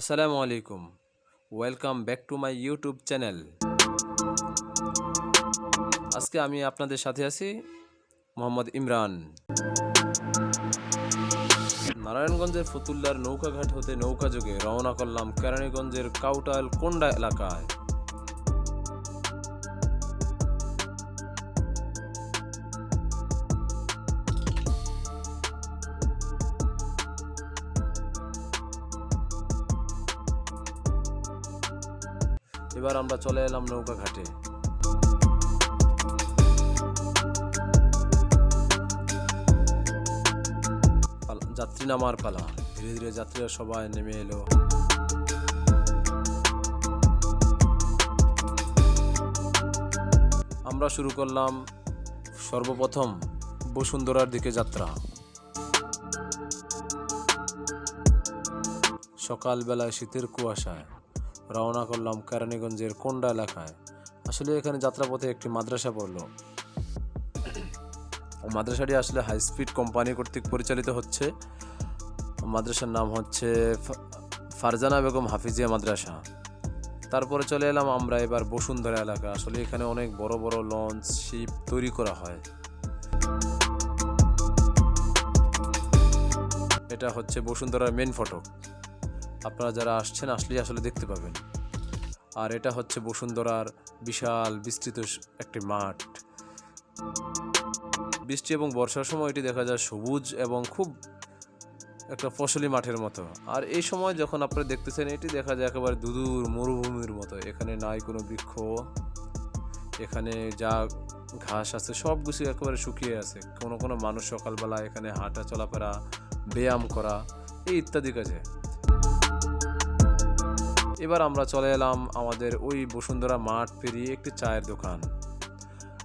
আসসালামু আলাইকুম। Welcome back to my YouTube channel. আজকে আমি আপনাদের সাথে আছি মোহাম্মদ ইমরান। নারায়ণগঞ্জের ফতুল্লার নৌকাঘাট হতে নৌকাযোগে রওনা করলাম কেরানীগঞ্জের কাউটাল কোন্ডা এলাকায়। এবার আমরা চলে এলাম নৌকাঘাটে। যাত্রী নামার পালা। ধীরে ধীরে যাত্রীরা সবাই নেমে এলো। আমরা শুরু করলাম সর্বপ্রথম বসুন্ধরার দিকে যাত্রা। সকালবেলায় শীতের কুয়াশায় রওনা করলাম কেরানীগঞ্জের কোন্ডা এলাকায়। আসলে এখানে যাত্রাপথে একটি মাদ্রাসা পড়লো। মাদ্রাসাটি আসলে হাই স্পিড কোম্পানি কর্তৃক পরিচালিত হচ্ছে। মাদ্রাসার নাম হচ্ছে ফারজানা বেগম হাফিজিয়া মাদ্রাসা। তারপরে চলে এলাম আমরা এবার বসুন্ধরা এলাকা। আসলে এখানে অনেক বড় বড় লঞ্চ শিপ তৈরি করা হয়। এটা হচ্ছে বসুন্ধরার মেন ফটক। আপনারা যারা আসছেন আসলেই আসলে দেখতে পাবেন। আর এটা হচ্ছে বসুন্ধরার বিশাল বিস্তৃত একটি মাঠ। বৃষ্টি এবং বর্ষার সময় এটি দেখা যায় সবুজ এবং খুব একটা ফসলি মাঠের মতো। আর এই সময় যখন আপনারা দেখতেছেন এটি দেখা যায় একেবারে দুদূর মরুভূমির মতো। এখানে নাই কোনো বৃক্ষ, এখানে যা ঘাস আছে সব কিছু একেবারে শুকিয়ে আছে। কোনো কোনো মানুষ সকালবেলা এখানে হাঁটা চলাফেরা, ব্যায়াম করা এই ইত্যাদি কাজে। এবার আমরা চলে এলাম আমাদের ওই বসুন্ধরা মাঠ পেরিয়ে একটি চায়ের দোকান।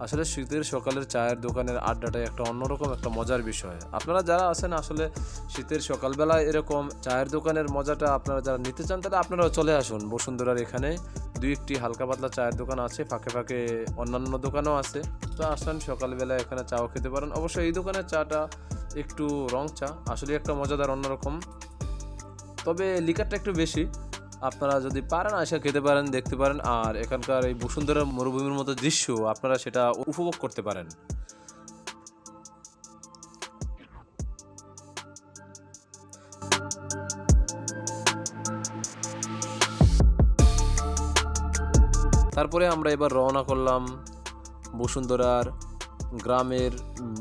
আসলে শীতের সকালের চায়ের দোকানের আড্ডাটাই একটা অন্যরকম একটা মজার বিষয়। আপনারা যারা আছেন আসলে শীতের সকালবেলায় এরকম চায়ের দোকানের মজাটা আপনারা যারা নিতে চান তাহলে আপনারাও চলে আসুন। বসুন্ধরার এখানে দুই একটি হালকা পাতলা চায়ের দোকান আছে, ফাঁকে ফাঁকে অন্যান্য দোকানও আছে। তো আসেন সকালবেলা এখানে চাও খেতে পারেন। অবশ্যই এই দোকানের চাটা একটু রং চা, আসলে একটা মজাদার অন্যরকম, তবে লিকারটা একটু বেশি। আপনারা যদি পারেন এসে খেতে পারেন, দেখতে পারেন। আর এখানকার এই বসুন্ধরা মরুভূমির মতো দৃশ্য আপনারা সেটা উপভোগ করতে পারেন। তারপরে আমরা এবার রওনা করলাম বসুন্ধরার গ্রামের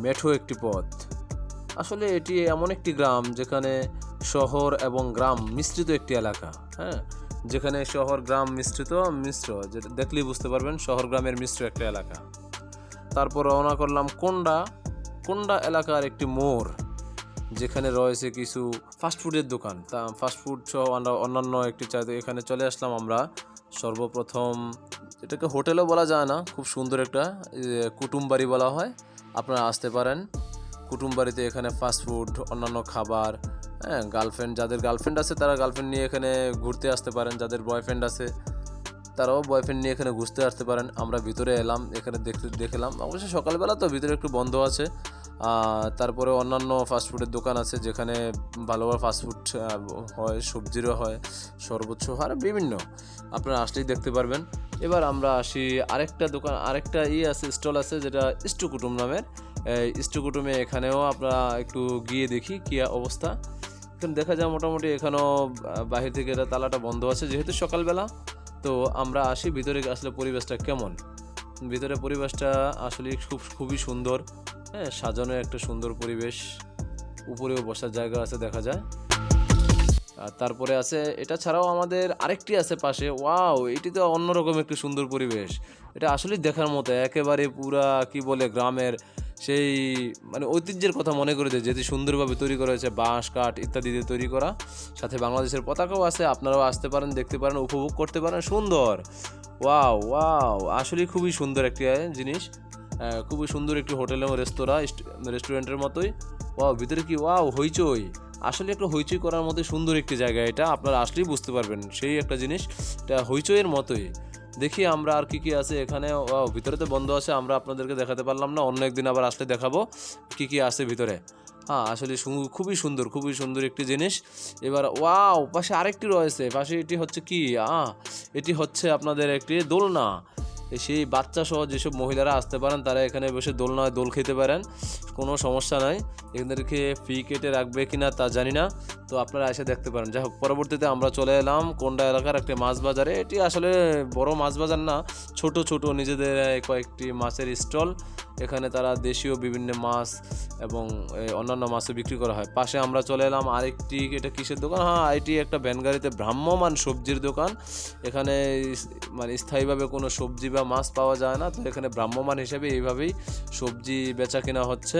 মেঠো একটি পথ। আসলে এটি এমন একটি গ্রাম যেখানে শহর এবং গ্রাম মিশ্রিত একটি এলাকা। হ্যাঁ, যেখানে শহর গ্রাম মিশ্র যেটা দেখলেই বুঝতে পারবেন শহর গ্রামের মিশ্র একটা এলাকা। তারপর রওনা করলাম কোন্ডা এলাকার একটি মোড়, যেখানে রয়েছে কিছু ফাস্টফুডের দোকান। তা ফাস্টফুড সহ আমরা অন্যান্য একটি চাই। এখানে চলে আসলাম আমরা সর্বপ্রথম। এটাকে হোটেলও বলা যায় না, খুব সুন্দর একটা কুটুমবাড়ি বলা হয়। আপনারা আসতে পারেন কুটুমবাড়িতে। এখানে ফাস্টফুড, অন্যান্য খাবার, হ্যাঁ, যাদের গার্লফ্রেন্ড আছে তারা গার্লফ্রেন্ড নিয়ে এখানে ঘুরতে আসতে পারেন। যাদের বয়ফ্রেন্ড আছে তারাও বয়ফ্রেন্ড নিয়ে এখানে ঘুরতে আসতে পারেন। আমরা ভিতরে এলাম, এখানে দেখলাম অবশ্যই সকালবেলা তো ভিতরে একটু বন্ধ আছে। তারপরে অন্যান্য ফাস্টফুডের দোকান আছে যেখানে ভালো ভালো ফাস্টফুড হয়, সবজিরও হয়, সর্বোচ্চ আর বিভিন্ন আপনারা আসলেই দেখতে পারবেন। এবার আমরা আসি আরেকটা দোকান, আরেকটা আছে, স্টল আছে যেটা ইস্টু কুটুম নামের। ইস্টু কুটুমে এখানেও আমরা একটু গিয়ে দেখি কী অবস্থা। এখানে দেখা যায় মোটামুটি এখানেও বাহির থেকে এটা তালাটা বন্ধ আছে যেহেতু সকালবেলা। তো আমরা আসি ভিতরে, আসলে পরিবেশটা কেমন। ভিতরে পরিবেশটা আসলে খুবই সুন্দর। হ্যাঁ, সাজানো একটা সুন্দর পরিবেশ। উপরেও বসার জায়গা আছে দেখা যায়। আর তারপরে আছে, এটা ছাড়াও আমাদের আরেকটি আছে পাশে। ওয়াও, এটি তো অন্যরকম একটি সুন্দর পরিবেশ। এটা আসলেই দেখার মতো, একেবারে পুরা কি বলে গ্রামের সেই মানে ঐতিহ্যের কথা মনে করে দেয়। যেটি সুন্দরভাবে তৈরি করা হয়েছে, বাঁশ কাঠ ইত্যাদি দিয়ে তৈরি করা। সাথে বাংলাদেশের পতাকাও আছে। আপনারাও আসতে পারেন, দেখতে পারেন, উপভোগ করতে পারেন। সুন্দর, ওয়াও ওয়াও, আসলেই খুবই সুন্দর একটি জিনিস। খুবই সুন্দর একটি হোটেল এবং রেস্টুরেন্টের মতোই। ওয়াও, ভিতরে কি ওয়াও, হইচই। আসলে একটা হইচই করার মধ্যে সুন্দর একটি জায়গা। এটা আপনারা আসলেই বুঝতে পারবেন সেই একটা জিনিস, এটা হইচইয়ের মতোই। দেখি আমরা আর কি আছে এখানে। ভিতরে তো বন্ধ আছে, আমরা আপনাদেরকে দেখাতে পারলাম না, অন্য একদিন আবার আসলে দেখাবো কি আছে ভিতরে। হ্যাঁ, আসলে খুবই সুন্দর একটি জিনিস। এবার ওয়াও! পাশে আরেকটি রয়েছে। পাশে এটি হচ্ছে কি? এটি হচ্ছে আপনাদের একটি দোলনা। সেই বাচ্চাসহ যেসব মহিলারা আসতে পারেন তারা এখানে বসে দোলনায় দোল খেতে পারেন। কোনো সমস্যা নাই। এদেরকে ফি কেটে রাখবে কিনা তা জানি না। তো আপনারা এসে দেখতে পারেন। যাই হোক, পরবর্তীতে আমরা চলে এলাম কোন্ডা এলাকার একটি মাছ বাজারে। এটি আসলে বড় মাছ বাজার না, ছোট নিজেদের কয়েকটি মাছের স্টল। এখানে তারা দেশীয় বিভিন্ন মাছ এবং অন্যান্য মাছও বিক্রি করা হয়। পাশে আমরা চলে এলাম আরেকটি, এটা কিসের দোকান? হ্যাঁ, এটি একটা ভ্যান গাড়িতে ভ্রাম্যমান সবজির দোকান। এখানে মানে স্থায়ীভাবে কোনো সবজি বা মাছ পাওয়া যায় না, তো এখানে ভ্রাম্যমান হিসেবে এইভাবেই সবজি বেচা কেনা হচ্ছে।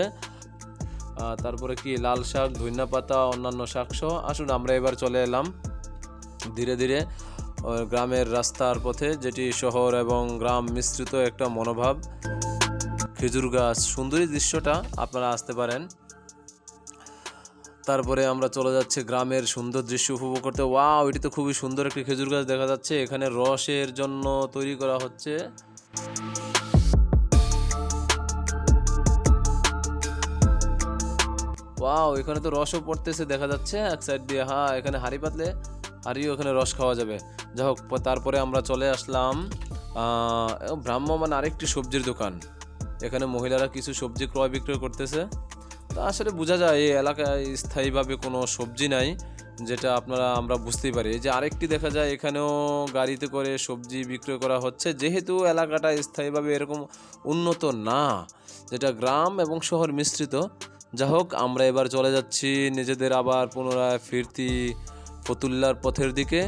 তারপরে কি লাল শাক, ধনিয়া পাতা, অন্যান্য শাকসহ। আসুন আমরা এবার চলে এলাম ধীরে ধীরে গ্রামের রাস্তার পথে, যেটি শহর এবং গ্রাম মিশ্রিত একটা মনোভাব। খেজুর গাছ, সুন্দরী দৃশ্যটা, আপনারা আসতে পারেন। তারপরে আমরা চলে যাচ্ছি গ্রামের সুন্দর দৃশ্য উপভোগ করতে। ওয়াও, এটি তো খুবই সুন্দর একটি খেজুর গাছ দেখা যাচ্ছে। এখানে রসের জন্য তৈরি করা হচ্ছে। ওয়াও, এখানে তো রসও পড়তেছে দেখা যাচ্ছে এক সাইড দিয়ে। হ্যাঁ, এখানে হাঁড়ি পাতলে হাঁড়িও এখানে রস খাওয়া যাবে। যাই হোক, তারপরে আমরা চলে আসলাম ভ্রাম্যমান আরেকটি সবজির দোকান। এখানে মহিলারা কিছু সবজি ক্রয় বিক্রয় করতেছে। তা আসলে বোঝা যায় এই এলাকায় স্থায়ীভাবে কোনো সবজি নাই, যেটা আমরা বুঝতেই পারি। এই যে আরেকটি দেখা যায়, এখানেও গাড়িতে করে সবজি বিক্রয় করা হচ্ছে, যেহেতু এলাকাটা স্থায়ীভাবে এরকম উন্নত না, যেটা গ্রাম এবং শহর মিশ্রিত। যা হোক, আমরা এবার চলে যাচ্ছি নিজেদের আবার পুনরায় ফিরতি ফতুল্লার পথের দিকে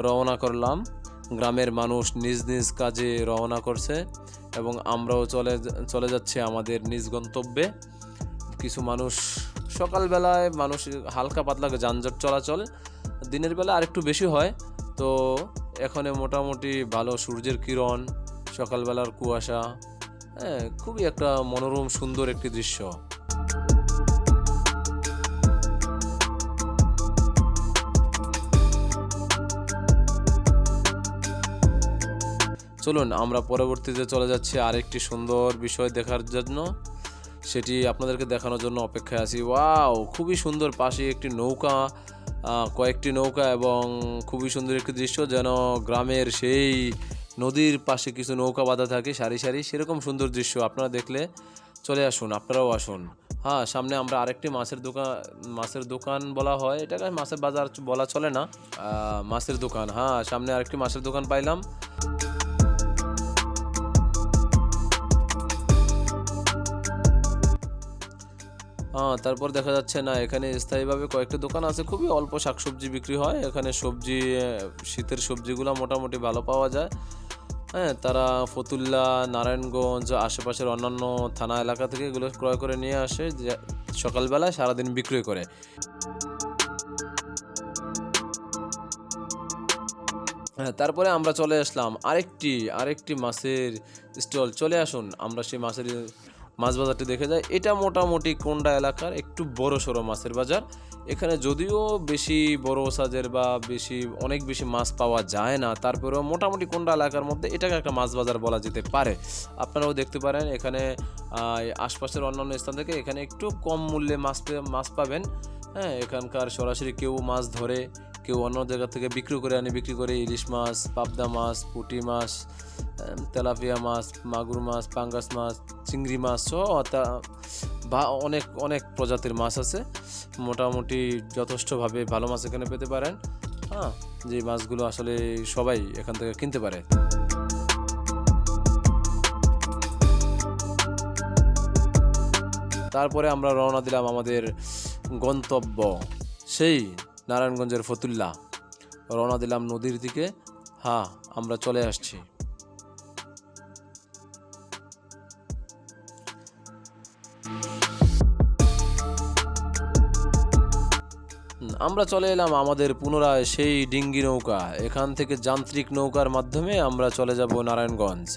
রওনা করলাম। গ্রামের মানুষ নিজ নিজ কাজে রওনা করছে এবং আমরাও চলে যাচ্ছি আমাদের নিজ গন্তব্যে। কিছু মানুষ সকালবেলায় হালকা পাতলা যানজট চলাচল, দিনের বেলা আরেকটু বেশি হয়। তো এখানে মোটামুটি ভালো সূর্যের কিরণ, সকালবেলার কুয়াশা, খুবই একটা মনোরম সুন্দর একটি দৃশ্য। চলুন আমরা পরবর্তীতে চলে যাচ্ছি আরেকটি সুন্দর বিষয় দেখার জন্য, সেটি আপনাদেরকে দেখানোর জন্য অপেক্ষায় আছি। ওয়াও, খুবই সুন্দর, পাশে একটি নৌকা, কয়েকটি নৌকা এবং খুবই সুন্দর একটি দৃশ্য, যেন গ্রামের সেই নদীর পাশে কিছু নৌকা বাঁধা থাকে সারি সারি, সেরকম সুন্দর দৃশ্য। আপনারা দেখলে চলে আসুন, আপনারাও আসুন। হ্যাঁ, সামনে আমরা আরেকটি মাছের দোকান বলা হয় এটাকে, মাছের বাজার বলা চলে না, মাছের দোকান। হ্যাঁ, সামনে আরেকটি মাছের দোকান পাইলাম। তারপর দেখা যাচ্ছে না, এখানে স্থায়ীভাবে কয়েকটি দোকান আছে, খুবই অল্প শাকসবজি বিক্রি হয় এখানে। শীতের সবজিগুলো মোটামুটি ভালো পাওয়া যায়। হ্যাঁ, তারা ফতুল্লা, নারায়ণগঞ্জ, আশেপাশের অন্যান্য থানা এলাকা থেকে এগুলো ক্রয় করে নিয়ে আসে, যে সকালবেলায় সারাদিন বিক্রি করে। হ্যাঁ, তারপরে আমরা চলে আসলাম আরেকটি মাছের স্টল। চলে আসুন আমরা সেই মাছ বাজারটি দেখে যাই। এটা মোটামুটি কোন্ডা এলাকার একটু বড় সড়ো মাছের বাজার। এখানে যদিও বেশি বড় সাইজের বা অনেক বেশি মাছ পাওয়া যায় না, তারপরেও মোটামুটি কোন্ডা এলাকার মধ্যে এটাকে একটা মাছ বাজার বলা যেতে পারে। আপনারাও দেখতে পারেন এখানে আশপাশের অন্যান্য স্থান থেকে এখানে একটু কম মূল্যে মাছ পাবেন। হ্যাঁ, এখানকার সরাসরি কেউ মাছ ধরে, কেউ অন্য জায়গা থেকে বিক্রি করে ইলিশ মাছ, পাবদা মাছ, পুঁটি মাছ, তেলাপিয়া মাছ, মাগুর মাছ, পাঙ্গাস মাছ, চিংড়ি মাছ সহ বা অনেক প্রজাতির মাছ আছে। মোটামুটি যথেষ্টভাবে ভালো মাছ এখানে পেতে পারেন। হ্যাঁ, যে মাছগুলো আসলে সবাই এখান থেকে কিনতে পারে। তারপরে আমরা রওনা দিলাম আমাদের গন্তব্য, সেই নারায়ণগঞ্জের ফতুল্লা। রওনা দিলাম নদীর দিকে। হ্যাঁ, আমরা চলে আসছি। আমরা চলে এলাম আমাদের পুনরায় সেই ডিঙ্গি নৌকা। এখান থেকে যান্ত্রিক নৌকার মাধ্যমে আমরা চলে যাব নারায়ণগঞ্জ।